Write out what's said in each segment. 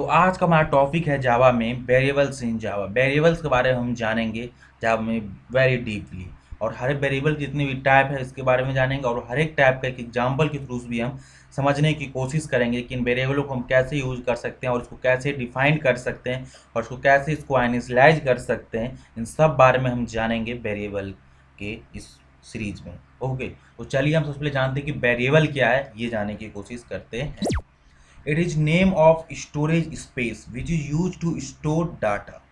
आज का हमारा टॉपिक है जावा में वेरिएबल्स इन जावा। वेरिएबल्स के बारे में हम जानेंगे जावा में वेरी डीपली, और हर वेरिएबल जितने भी टाइप है इसके बारे में जानेंगे, और हर एक टाइप का एक एग्जाम्पल के थ्रू भी हम समझने की कोशिश करेंगे कि इन वेरिएबलों को हम कैसे यूज कर सकते हैं और इसको कैसे डिफाइन कर सकते हैं और इसको कैसे इसको इनिशियलाइज कर सकते हैं। इन सब बारे में हम जानेंगे वेरिएबल के इस सीरीज में। ओके, तो चलिए हम सबसे पहले जानते हैं कि वेरिएबल क्या है, ये जानने की कोशिश करते हैं। It is name of storage space which is use to store data.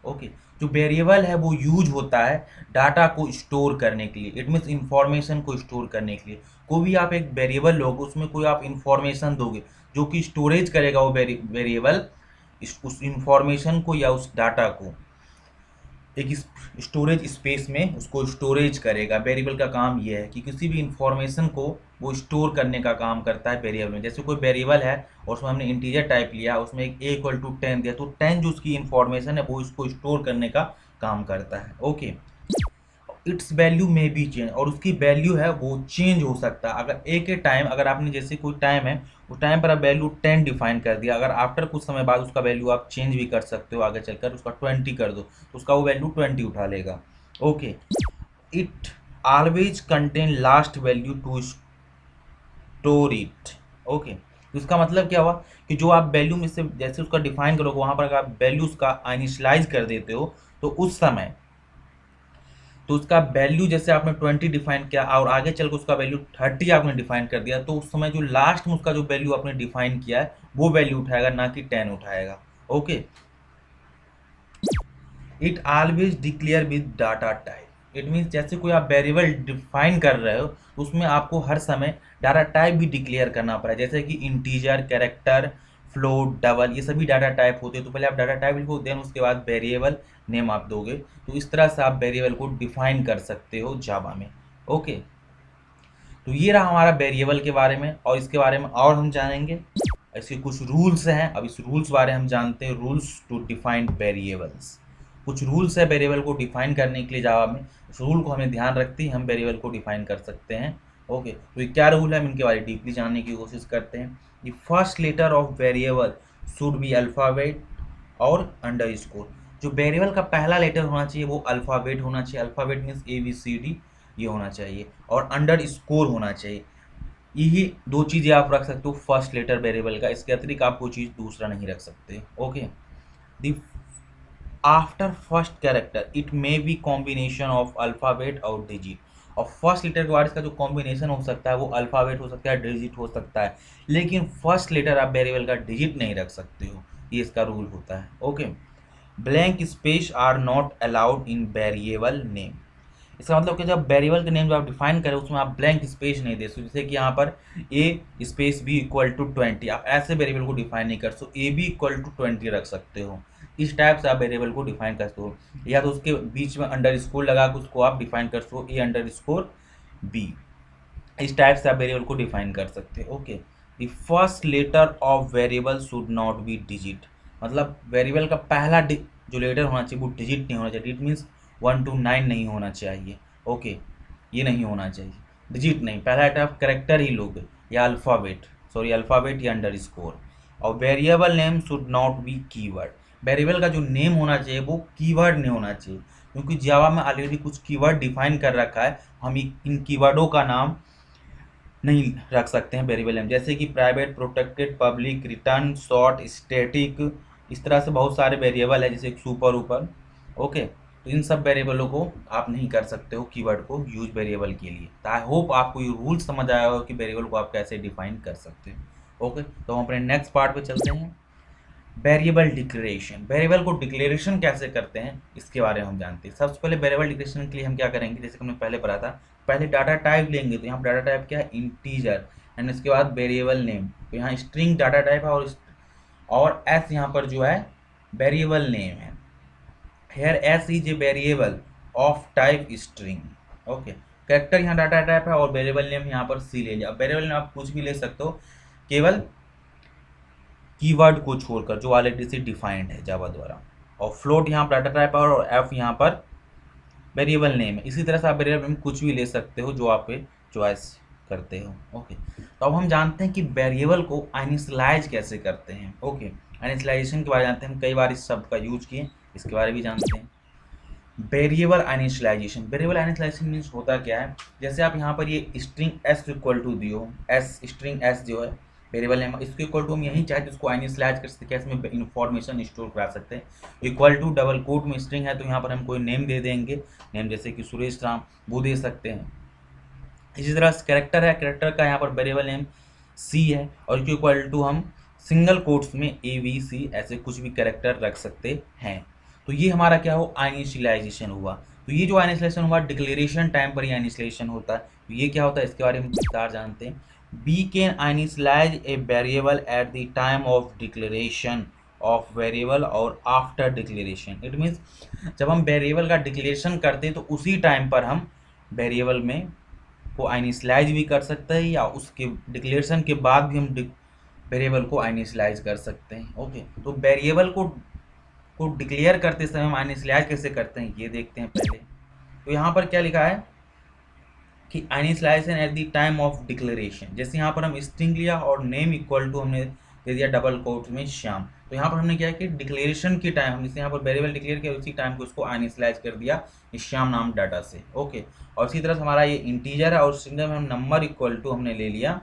Okay, जो वेरिएबल है वो यूज होता है डाटा को स्टोर करने के लिए। इट मीन्स इंफॉर्मेशन को स्टोर करने के लिए। कोई भी आप एक वेरिएबल लोगे, उसमें कोई आप इंफॉर्मेशन दोगे जो कि स्टोरेज करेगा वो वेरिएबल उस इंफॉर्मेशन को या उस डाटा को एक स्टोरेज स्पेस में उसको स्टोरेज करेगा। वेरिएबल का काम ये है कि किसी भी इंफॉर्मेशन को वो स्टोर करने का काम करता है वेरिएबल में। जैसे कोई वेरिएबल है और उसमें हमने इंटीजर टाइप लिया, उसमें एक a इक्वल टू 10 दिया, तो 10 जो उसकी इंफॉर्मेशन है वो इसको स्टोर करने का काम करता है। ओके, इट्स वैल्यू में बी चेंज, और उसकी वैल्यू है वो चेंज हो सकता है। अगर एक टाइम, अगर आपने जैसे कोई टाइम है उस टाइम पर आप वैल्यू 10 डिफाइन कर दिया, अगर आफ्टर कुछ समय बाद उसका वैल्यू आप चेंज भी कर सकते हो, आगे चलकर उसका 20 कर दो तो उसका वो वैल्यू 20 उठा लेगा। Okay, it always contain last value to store it. Okay, तो इसका मतलब क्या हुआ कि जो आप वैल्यू में से जैसे उसका डिफाइन करोगे वहां पर अगर आप वैल्यूज का इनिशियलाइज कर देते हो तो उस समय तो उसका वैल्यू जैसे आपने 20 डिफाइन किया और आगे चल के उसका वैल्यू 30 आपने डिफाइन कर दिया, तो उस समय जो लास्ट में उसका जो वैल्यू आपने डिफाइन किया है वो वैल्यू उठाएगा, ना कि 10 उठाएगा। Okay, it always declare with data type. It means जैसे कोई आप वेरिएबल डिफाइन कर रहे हो तो उसमें आपको हर समय डाटा टाइप भी डिक्लेयर करना पड़ा, जैसे कि इंटीजर, कैरेक्टर, फ्लोट, डबल, ये सभी डाटा टाइप होते हैं। तो पहले आप डाटा टाइप लिखो, देन उसके बाद वेरिएबल नेम आप दोगे। तो इस तरह से आप वेरिएबल को डिफाइन कर सकते हो जावा में। ओके, तो ये रहा हमारा वेरिएबल के बारे में, और इसके बारे में और हम जानेंगे। इसके कुछ रूल्स हैं, अब इस रूल्स बारे हम जानते हैं। रूल्स टू डिफाइन वेरिएबल्स, कुछ रूल्स है वेरिएबल को डिफाइन करने के लिए जावा में। उस रूल को हमें ध्यान रखते ही हम वेरिएबल को डिफाइन कर सकते हैं। ओके, तो ये क्या रूल है हम इनके बारे में डीपली जानने की कोशिश करते हैं। The first letter of variable should be alphabet और अंडरस्कोर। जो वेरिएबल का पहला लेटर होना चाहिए वो अल्फ़ाबेट होना चाहिए। अल्फ़ाबेट मीन्स ABCD ये होना चाहिए, और अंडरस्कोर होना चाहिए। यही दो चीज़ें आप रख सकते हो फर्स्ट लेटर वेरिएबल का, इसके अतिरिक्त आप कोई चीज़ दूसरा नहीं रख सकते। Okay, the after first character it may be combination of alphabet और डिजिट। और फर्स्ट लेटर के बाद इसका जो कॉम्बिनेशन हो सकता है वो अल्फ़ाबेट हो सकता है, डिजिट हो सकता है, लेकिन फर्स्ट लेटर आप वेरिएबल का डिजिट नहीं रख सकते हो, ये इसका रूल होता है। Okay, blank space are not allowed in variable name. इसका मतलब कि जब वेरिएबल के नेम जो आप डिफाइन करें उसमें आप ब्लैंक स्पेस नहीं दे सकते। जैसे कि यहाँ पर a space b equal to 20, आप ऐसे वेरिएबल को डिफाइन नहीं कर सकते। AB इक्वल टू 20 रख सकते हो। इस टाइप से आप वेरिएबल को डिफाइन कर सकते हो, या तो उसके बीच में अंडरस्कोर लगा के उसको आप डिफाइन कर सकते हो, A_B। इस टाइप से आप वेरिएबल को डिफाइन कर सकते हो। Okay, the first letter of variable should not be digit. मतलब वेरिएबल का पहला जो लेटर होना चाहिए वो डिजिट नहीं होना चाहिए। इट मीन्स 1 to 9 नहीं होना चाहिए। ओके, ये नहीं होना चाहिए, डिजिट नहीं। पहला लेटर आप करेक्टर ही लोगे, या अल्फ़ाबेट, सॉरी अल्फ़ाबेट या अंडरस्कोर। और variable name should not B keyword. Variable का जो नेम होना चाहिए वो कीवर्ड नहीं होना चाहिए, क्योंकि जावा में ऑलरेडी कुछ कीवर्ड डिफाइन कर रखा है। हम इन कीवर्डों का नाम नहीं रख सकते हैं वेरिएबल नेम, जैसे कि private, protected, public, return, short, static. इस तरह से बहुत सारे वेरिएबल है, जैसे सुपर ऊपर। ओके, तो इन सब वेरिएबलों को आप नहीं कर सकते हो कीवर्ड को यूज वेरिएबल के लिए। तो आई होप आपको ये रूल समझ आया हो कि वेरिएबल को आप कैसे डिफाइन कर सकते हो। ओके, तो हम अपने नेक्स्ट पार्ट पे चलते हैं। वेरिएबल डिक्लेरेशन, वेरिएबल को डिक्लेरेशन कैसे करते हैं इसके बारे में हम जानते हैं। सबसे पहले वेरिएबल डिक्लेरेशन के लिए हम क्या करेंगे, जैसे कि हमने पहले पढ़ा था, पहले डाटा टाइप लेंगे। तो यहाँ पर डाटा टाइप क्या है, इंटीजर, एंड इसके बाद वेरिएबल नेम। तो यहाँ स्ट्रिंग डाटा टाइप है, और एस यहाँ पर जो है वेरिएबल नेम है। Here S is a variable of type string. Okay, character यहाँ डाटा टाइप है, और वेरिएबल नेम यहाँ पर सी ले लिया। वेरिएबल नेम आप कुछ भी ले सकते हो, केवल कीवर्ड को छोड़कर जो ऑलरेडी से डिफाइंड है जावा द्वारा। और फ्लोट यहाँ पर डाटा टाइप है, और एफ यहाँ पर वेरिएबल नेम है। इसी तरह से आप वेरिएबल नेम कुछ भी ले सकते हो जो आप पे चॉइस करते हो। ओके, तो अब हम जानते हैं कि वेरिएबल को इनिशियलाइज कैसे करते हैं। ओके, इनिशियलाइजेशन के बारे में जानते हैं, हम कई बार इस शब्द का यूज किए, इसके बारे में भी जानते हैं। Variable initialization, variable initialization means होता क्या है, जैसे आप यहाँ पर ये स्ट्रिंग एस इक्वल टू दियो, एस स्ट्रिंग एस जो है वेरिएबल नेम, इसको इक्वल टू हम यही चाहे जिसको इनिशियलाइज कर सकते हैं, इसमें इंफॉर्मेशन स्टोर करा सकते हैं। इक्वल टू डबल कोट में स्ट्रिंग है तो यहाँ पर हम कोई नेम दे देंगे, नेम जैसे कि सुरेश राम, वो दे सकते हैं। इसी तरह कैरेक्टर है, कैरेक्टर का यहाँ पर वेरिएबल नेम सी है और इसको इक्वल टू हम सिंगल कोट्स में ABC ऐसे कुछ भी कैरेक्टर रख सकते हैं। तो ये हमारा क्या हो, इनिशियलाइजेशन हुआ। तो ये जो इनिशियलाइजेशन हुआ डिक्लेरेशन टाइम पर ही इनिशियलाइजेशन होता है। तो ये क्या होता है, इसके बारे में विस्तार जानते हैं। We can initialize a variable at the time of declaration of variable और आफ्टर डिक्लेरेशन। इट मीन्स जब हम वेरिएबल का डिक्लेरेशन करते हैं तो उसी टाइम पर हम वेरिएबल में को इनिशियलाइज भी कर सकते हैं या उसके डिक्लेरेशन के बाद भी हम वेरिएबल को इनिशियलाइज कर सकते हैं। ओके, तो वेरिएबल को डिक्लेयर करते समय हम इनिशियलाइज कैसे करते हैं ये देखते हैं पहले। तो यहाँ पर क्या लिखा है कि initialization at the time of declaration, जैसे यहाँ पर हम स्ट्रिंग लिया और नेम इक्वल टू हमने दे दिया डबल कोट में श्याम। तो यहाँ पर हमने क्या कि डिक्लेरेशन की टाइम हम जैसे यहाँ पर वेरिएबल डिक्लेयर किया उसी टाइम को उसको इनिशियलाइज कर दिया श्याम नाम डाटा से। ओके, और इसी तरह से हमारा ये इंटीजर है और स्ट्रिंग में हम नंबर इक्वल टू हमने ले लिया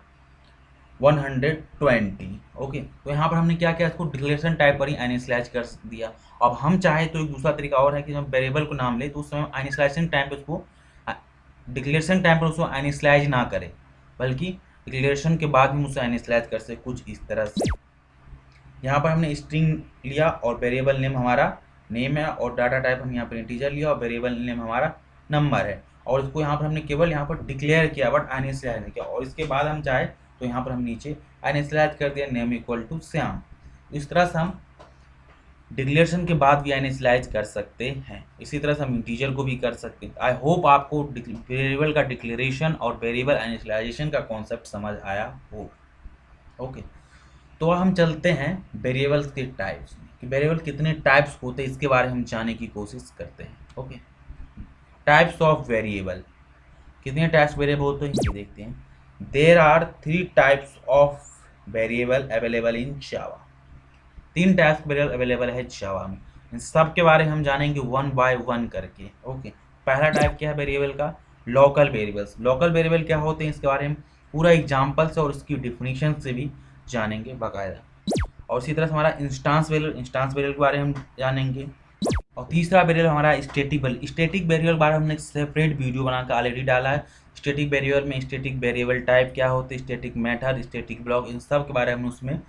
120। ओके, तो यहाँ पर हमने क्या किया, इसको डिक्लेरेशन टाइप पर ही इनिशियलाइज कर दिया। अब हम चाहे तो एक दूसरा तरीका और है कि जब वेरिएबल को नाम ले तो उस समय इनिशियलाइजेशन टाइम पर उसको डिक्लेरेशन टाइम पर उसको इनिशियलाइज ना करें, बल्कि डिक्लेरेशन के बाद हम उसे इनिशियलाइज कर सकते कुछ इस तरह से। यहाँ पर हमने स्ट्रिंग लिया और वेरिएबल नेम हमारा नेम है और डाटा टाइप हम यहाँ पर इंटीजर लिया और वेरिएबल नेम हमारा नंबर है और इसको यहाँ पर हमने केवल यहाँ पर डिक्लेयर किया बट इनिशियलाइज नहीं किया। और इसके बाद हम चाहे तो यहाँ पर हम नीचे इनिशियलाइज कर दिया नेम इक्वल टू श्याम। इस तरह से हम डिक्लेरेशन के बाद भी इनिशियलाइज कर सकते हैं। इसी तरह से हम इंटीजर को भी कर सकते हैं। आई होप आपको वेरिएबल का डिक्लेरेशन और वेरिएबल इनिशियलाइजेशन का कॉन्सेप्ट समझ आया हो। ओके, तो हम चलते हैं वेरिएबल्स के टाइप्स में कि वेरिएबल कितने टाइप्स होते हैं इसके बारे में हम जानने की कोशिश करते हैं। ओके, टाइप्स ऑफ वेरिएबल, कितने टाइप्स वेरिएबल होते हैं ये देखते हैं। There are 3 types of variable available in Java. 3 types variable available है जावा में। इन सब के बारे में हम जानेंगे 1 बाय 1 करके। ओके, पहला टाइप क्या है वेरिएबल का, लोकल वेरिएबल्स। लोकल वेरिएबल क्या होते हैं इसके बारे में पूरा एग्जाम्पल से और उसकी डिफिनीशन से भी जानेंगे बाकायदा। और इसी तरह से हमारा इंस्टांस वेरिएबल के बारे में हम जानेंगे। और तीसरा वेरिएबल हमारा स्टैटिक वेरिएबल के बारे में हमने एक सेपरेट वीडियो बनाकर ऑलरेडी डाला है। स्टैटिक वेरिएबल में स्टैटिक वेरिएबल टाइप क्या होते हैं, स्टैटिक मेथड, स्टैटिक ब्लॉक, इन सब के बारे में उसमें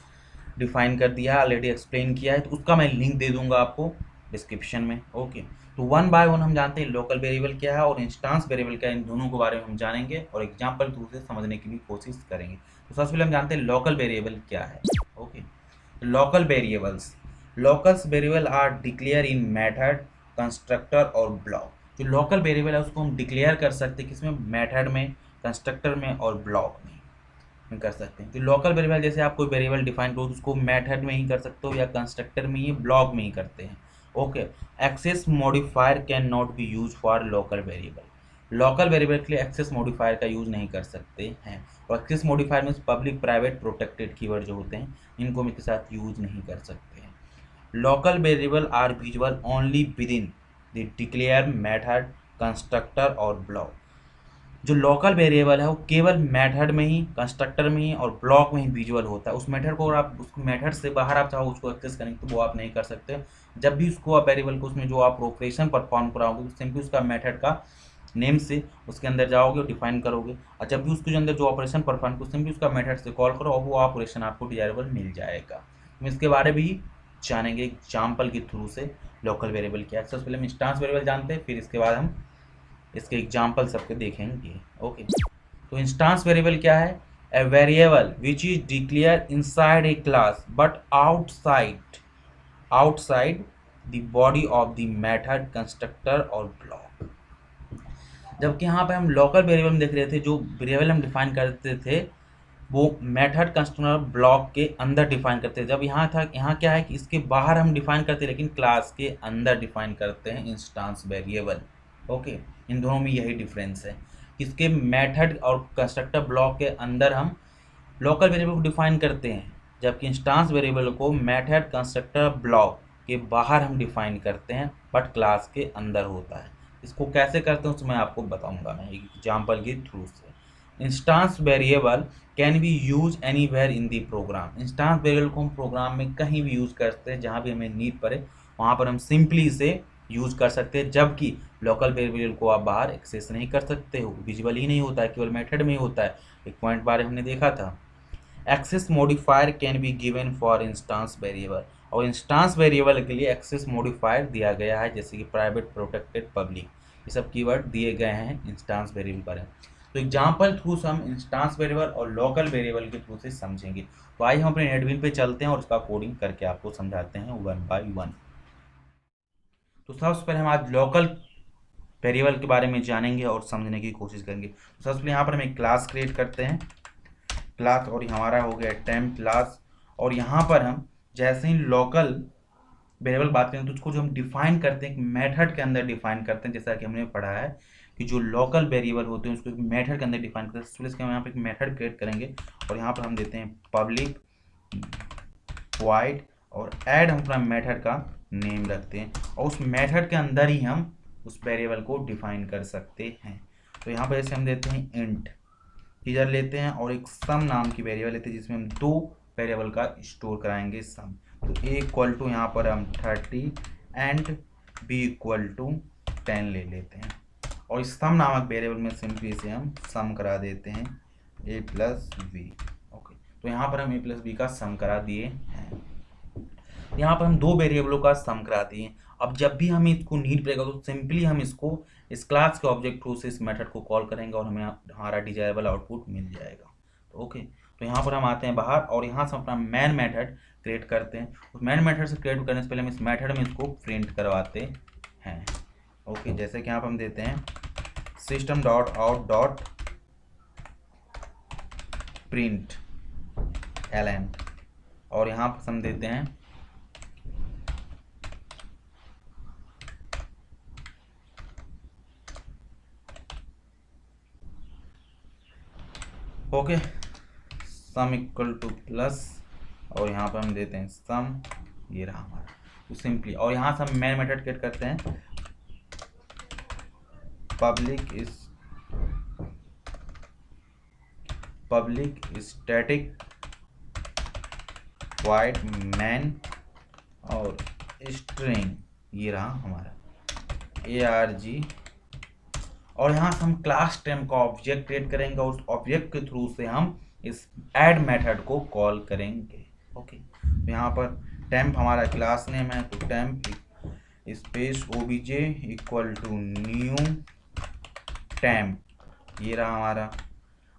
डिफाइन कर दिया है, ऑलरेडी एक्सप्लेन किया है। तो उसका मैं लिंक दे दूंगा आपको डिस्क्रिप्शन में। ओके, तो 1 बाय 1 हम जानते हैं लोकल वेरिएबल क्या है और इंस्टांस वेरिएबल क्या है, इन दोनों के बारे में हम जानेंगे और एग्जाम्पल थ्रू से समझने की भी कोशिश करेंगे। तो सबसे पहले हम जानते हैं लोकल वेरिएबल क्या है। Okay, local variables, locals variable are declare in method, constructor और ब्लॉक। जो लोकल वेरिएबल है उसको हम डिक्लेयर कर सकते हैं किसमें, मेथड में, कंस्ट्रक्टर में और ब्लॉक में हम कर सकते हैं। तो लोकल वेरिएबल जैसे आप कोई वेरिएबल डिफाइन करो तो उसको मेथड में ही कर सकते हो या कंस्ट्रक्टर में ही, ब्लॉक में ही करते हैं। Okay, access modifier can not be use for local variable. Local variable के लिए एक्सेस मॉडिफायर का यूज नहीं कर सकते हैं। और एक्सेस मॉडिफायर में पब्लिक प्राइवेट प्रोटेक्टेड कीवर्ड जो होते हैं इनको हम इसके साथ यूज नहीं कर सकते हैं। Local variable are visual only within the declare method, constructor और ब्लॉक। जो लोकल वेरिएबल है वो केवल मेथड में ही, कंस्ट्रक्टर में ही और ब्लॉक में ही विजुअल होता है। उस मेथड को, और आप उस मेथड से बाहर आप चाहो उसको एक्सेस करेंगे तो वो आप नहीं कर सकते। जब भी उसको आप वेरिएबल को उसमें जो आप ऑपरेशन परफॉर्म कराओगे तो सिंपली उसका मेथड का नेम से उसके अंदर जाओगे और डिफाइन करोगे, और जब भी उसके अंदर जो ऑपरेशन परफॉर्म करो सिंपली उसका मेथड से कॉल करो और वो ऑपरेशन आपको डिजायरेबल मिल जाएगा। हम इसके बारे में भी जानेंगे एग्जाम्पल के थ्रू से लोकल वेरिएबल क्या है। सबसे पहले हम इंस्टांस वेरिएबल जानते हैं, फिर इसके बाद हम इसके एग्जाम्पल सबके देखेंगे। ओके, तो इंस्टांस वेरिएबल क्या है, a variable which is declare inside a class but outside the body of the method, constructor और ब्लॉक। जबकि यहाँ पे हम लोकल वेरिएबल में देख रहे थे, जो वेरिएबल हम डिफाइन करते थे वो मेथड, कंस्ट्रक्टर, ब्लॉक के अंदर डिफाइन करते हैं। जब यहाँ था, यहाँ क्या है कि इसके बाहर हम डिफाइन करते हैं लेकिन क्लास के अंदर डिफाइन करते हैं इंस्टांस वेरिएबल। ओके, इन दोनों में यही डिफरेंस है। इसके मेथड और कंस्ट्रक्टर ब्लॉक के अंदर हम लोकल वेरिएबल को डिफाइन करते हैं जबकि इंस्टांस वेरिएबल को मेथड कंस्ट्रक्टर ब्लॉक के बाहर हम डिफाइन करते हैं बट क्लास के अंदर होता है। इसको कैसे करते हैं उसमें आपको बताऊंगा मैं एक एग्जांपल के थ्रू से। Instance variable can be use anywhere in the program. Instance variable को हम प्रोग्राम में कहीं भी यूज करते हैं, जहाँ भी हमें नीड पड़े वहाँ पर हम सिंपली इसे यूज कर सकते हैं, जबकि लोकल वेरिएबल को आप बाहर एक्सेस नहीं कर सकते हो, विजिबल ही नहीं होता है, केवल मेथड में ही होता है। एक पॉइंट बारे हमने देखा था। Access modifier can be given for instance variable, और इंस्टांस वेरिएबल के लिए एक्सेस मॉडिफायर दिया गया है, जैसे कि प्राइवेट, प्रोटेक्टेड, पब्लिक, ये सब कीवर्ड दिए गए हैं इंस्टांस वेरिएबल पर। तो एग्जांपल थ्रू से हम इंस्टांस वेरिएबल और लोकल वेरिएबल के थ्रू से समझेंगे। तो आइए हम अपने नेटबीन पे चलते हैं और उसका कोडिंग करके आपको समझाते हैं वन बाय वन। तो सबसे पहले हम आज लोकल वेरिएबल के बारे में जानेंगे और समझने की कोशिश करेंगे। तो सबसे पहले यहाँ पर हम एक क्लास क्रिएट करते हैं, क्लास, और हमारा हो गया टेम्प क्लास। और यहाँ पर हम जैसे ही लोकल वेरिएबल बात करें तो उसको जो हम डिफाइन करते हैं एक मेथड के अंदर डिफाइन करते हैं, जैसा कि हमने पढ़ा है कि जो लोकल वेरिएबल होते हैं उसको एक मेथड के अंदर डिफाइन करते हैं। इसलिए इसके हम यहाँ पे एक मेथड क्रिएट करेंगे और यहाँ पर हम देते हैं पब्लिक वॉइड, और ऐड हम अपना मेथड का नेम रखते हैं, और उस मेथड के अंदर ही हम उस वेरिएबल को डिफाइन कर सकते हैं। तो यहाँ पर जैसे हम देते हैं इंट टीजर लेते हैं और एक सम नाम की वेरिएबल लेते हैं, जिसमें हम दो वेरिएबल का स्टोर कराएंगे सम। तो a इक्वल टू यहाँ पर हम 30 एंड b इक्वल टू 10 ले लेते हैं, और इस सम नामक वेरिएबल में सिंपली से हम सम करा देते हैं a प्लस बी। ओके, तो यहाँ पर हम a प्लस बी का सम करा दिए हैं। यहाँ पर हम दो वेरिएबलों का सम करा दिए। अब जब भी हमें इसको नीड पड़ेगा तो सिंपली हम इसको इस क्लास के ऑब्जेक्ट थ्रू से इस मेथड को कॉल करेंगे और हमें हमारा डिजायरेबल आउटपुट मिल जाएगा। तो ओके, तो यहाँ पर हम आते हैं बाहर और यहाँ से अपना मैन मेथड क्रिएट करते हैं। उस मैन मेथड से क्रिएट करने से पहले हम इस मेथड में इसको प्रिंट करवाते हैं। ओके, जैसे कि यहाँ पर हम देते हैं system dot out dot print ln, और यहाँ पर हम देते हैं okay sum equal two plus, और यहाँ पर हम देते हैं सम, ये रहा हमारा। तो सिंपली, और यहाँ से हम मैन मेथड क्रिएट करते हैं पब्लिक स्टैटिक वाइड मैन और स्ट्रिंग, ये रहा हमारा arg, और यहाँ से हम क्लास टेम्प का ऑब्जेक्ट क्रिएट करेंगे और उस ऑब्जेक्ट के थ्रू से हम इस ऐड मेथड को कॉल करेंगे। ओके, तो यहाँ पर टेम्प हमारा क्लास नेम है, तो temp space obj equal to new temp, ये रहा हमारा,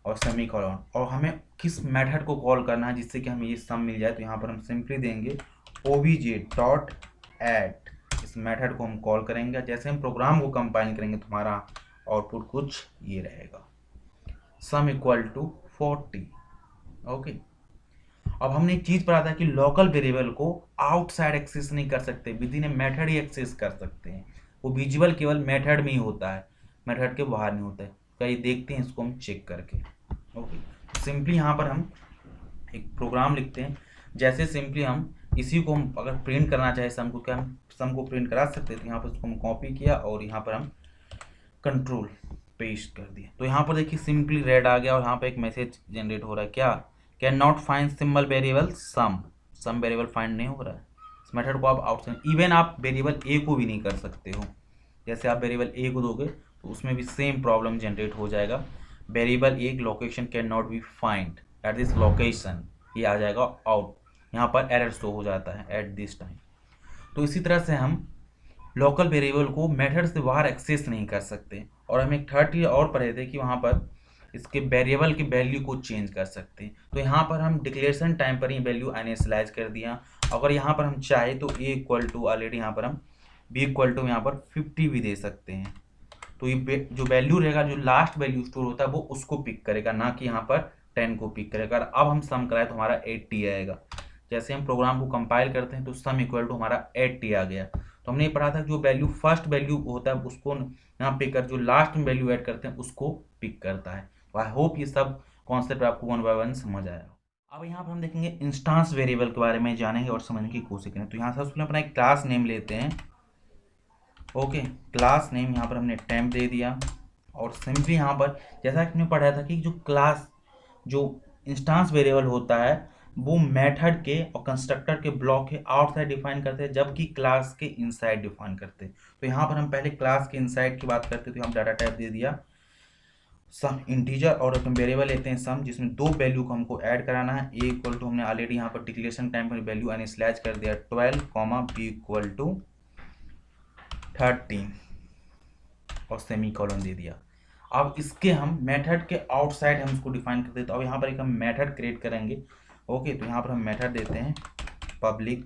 और सेमीकोलन, और हमें किस मेथड को कॉल करना है जिससे कि हमें ये सम मिल जाए। तो यहाँ पर हम सिंपली देंगे obj डॉट ऐड, इस मेथड को हम कॉल करेंगे। जैसे हम प्रोग्राम को कंपाइल करेंगे तो हमारा आउटपुट कुछ ये रहेगा, सम इक्वल टू 40। ओके, अब हमने एक चीज पढ़ा था कि लोकल वेरिएबल को आउटसाइड एक्सेस नहीं कर सकते, विद इन ए मेथड ही एक्सेस कर सकते हैं। वो विजिबल केवल मेथड में ही होता है, मेथड के बाहर नहीं होता है। कहीं देखते हैं इसको हम चेक करके। ओके, सिंपली यहाँ पर हम एक प्रोग्राम लिखते हैं, जैसे सिंपली हम इसी को हम अगर प्रिंट करना चाहे सम को, क्या हम सम को प्रिंट करा सकते हैं। तो यहाँ पर इसको हम कॉपी किया और यहाँ पर हम कंट्रोल पेस्ट कर दिया। तो यहाँ पर देखिए सिंपली रेड आ गया और यहाँ पर एक मैसेज जनरेट हो रहा है, क्या can not find symbol variable sum variable find नहीं हो रहा है। इस मेथड को आप आउटसाइड, इवन आप वेरिएबल ए को भी नहीं कर सकते हो। जैसे आप वेरिएबल ए को दोगे तो उसमें भी सेम प्रॉब्लम जनरेट हो जाएगा, variable A location can not B find at this location, ये आ जाएगा आउट, यहाँ पर एरर शो हो जाता है एट दिस टाइम। तो इसी तरह से हम लोकल वेरिएबल को मेथड से बाहर एक्सेस नहीं कर सकते। और हम एक थर्ड चीज और पढ़े थे कि वहाँ पर इसके वेरिएबल की वैल्यू को चेंज कर सकते हैं। तो यहाँ पर हम डिक्लेरेशन टाइम पर ही वैल्यू इनिशियलाइज कर दिया। अगर यहाँ पर हम चाहे तो a इक्वल टू ऑलरेडी यहाँ पर हम b इक्वल टू यहाँ पर 50 भी दे सकते हैं। तो ये जो वैल्यू रहेगा, जो लास्ट वैल्यू स्टोर होता है वो उसको पिक करेगा, ना कि यहाँ पर 10 को पिक करेगा। अब हम सम कराए तो हमारा 80 आएगा। जैसे हम प्रोग्राम को कंपाइल करते हैं तो सम इक्वल टू हमारा 80 आ गया। तो हमने ये पढ़ा था जो वैल्यू फर्स्ट वैल्यू होता है उसको यहाँ पिक कर, जो लास्ट में वैल्यू ऐड करते हैं उसको पिक करता है। तो आई होप ये सब कॉन्सेप्ट आपको वन बाय वन समझ आया। अब यहाँ पर हम देखेंगे इंस्टांस वेरिएबल के बारे में जानेंगे और समझने की कोशिश करें। तो यहाँ से उसमें अपना एक क्लास नेम लेते हैं। ओके, क्लास नेम यहाँ पर हमने टेम्प दे दिया और सिंपली यहाँ पर जैसा कि हमने पढ़ा था कि जो क्लास जो इंस्टांस वेरिएबल होता है वो मेथड के और कंस्ट्रक्टर के ब्लॉक के आउटसाइड डिफाइन करते हैं, जबकि क्लास के इनसाइड डिफाइन करते हैं। तो यहाँ पर हम पहले क्लास के इनसाइड की बात करते हैं। तो हम डाटा टाइप दे दिया सम इंटीजर और एक वेरिएबल लेते हैं सम, जिसमें दो वैल्यू को हमको ऐड कराना है। ए इक्वल टू हमने ऑलरेडी यहाँ पर डिक्लेरेशन टाइम पर वैल्यू एन स्लैश कर दिया 12 कॉमा बी इक्वल टू 13 और सेमी कॉलन दे दिया। अब इसके हम मेथड के आउटसाइड हम इसको डिफाइन करते हैं। तो अब यहाँ पर एक हम मेथड क्रिएट करेंगे। ओके, तो यहाँ पर हम मेथड देते हैं पब्लिक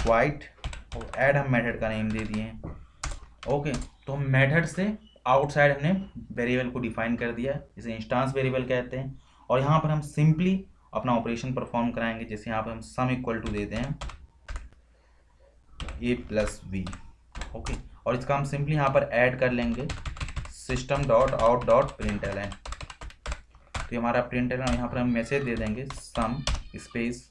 वाइड और ऐड हम मेथड का नेम दे दिए हैं। ओके, तो हम मेथड से आउटसाइड हमने वेरिएबल को डिफाइन कर दिया, जिसे इंस्टांस वेरिएबल कहते हैं। और यहाँ पर हम सिंपली अपना ऑपरेशन परफॉर्म कराएंगे। जैसे यहाँ पर हम सम इक्वल टू देते हैं a प्लस बी। ओके, और इसका हम सिंपली यहाँ पर ऐड कर लेंगे system dot out dot println. तो हमारा प्रिंटलन, यहाँ पर हम मैसेज दे देंगे सम स्पेस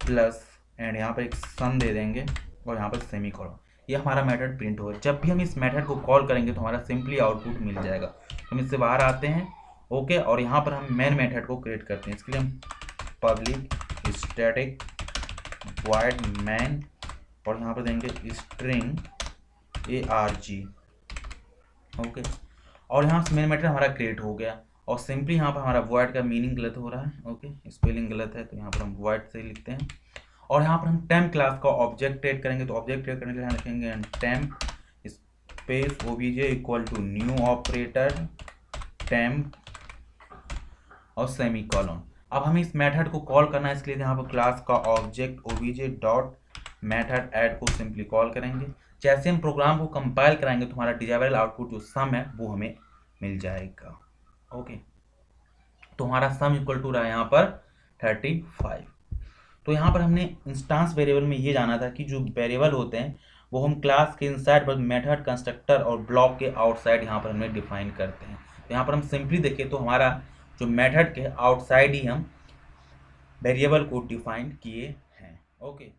प्लस एंड यहाँ पर एक सम दे देंगे और यहाँ पर सेमी कॉलन। ये हमारा मेथड प्रिंट होगा। जब भी हम इस मेथड को कॉल करेंगे तो हमारा सिंपली आउटपुट मिल जाएगा। हम इससे बाहर आते हैं। ओके, और यहाँ पर हम मेन मेथड को क्रिएट करते हैं। इसके लिए हम पब्लिक स्टैटिक वॉइड मैन और यहाँ पर देंगे स्ट्रिंग arg। ओके, और यहाँ से मेन मेथड हमारा क्रिएट हो गया। और सिंपली यहाँ पर हमारा वॉइड का मीनिंग गलत हो रहा है। ओके, स्पेलिंग गलत है, तो यहाँ पर हम वॉइड से लिखते हैं। और यहाँ पर हम टेम्प क्लास का ऑब्जेक्ट क्रिएट करेंगे। तो ऑब्जेक्ट क्रिएट करने के लिए हम लिखेंगे temp space OBJ equal to new operator temp और सेमी कॉलन। अब हमें इस मेथड को कॉल करना है, इसके लिए यहाँ पर क्लास का object OBJ dot method add को सिंपली कॉल करेंगे। जैसे हम प्रोग्राम को कंपाइल कराएंगे तो हमारा डिजायरेबल आउटपुट जो सम है वो हमें मिल जाएगा। ओके, तो हमारा सम इक्वल टू रहा है यहाँ पर 35। तो यहाँ पर हमने इंस्टांस वेरिएबल में ये जाना था कि जो वेरिएबल होते हैं वो हम क्लास के इनसाइड पर मेथड कंस्ट्रक्टर और ब्लॉक के आउटसाइड यहाँ पर हमने डिफाइन करते हैं। तो यहाँ पर हम सिंपली देखें तो हमारा जो मेथड के आउटसाइड ही हम वेरिएबल को डिफाइन किए हैं। ओके।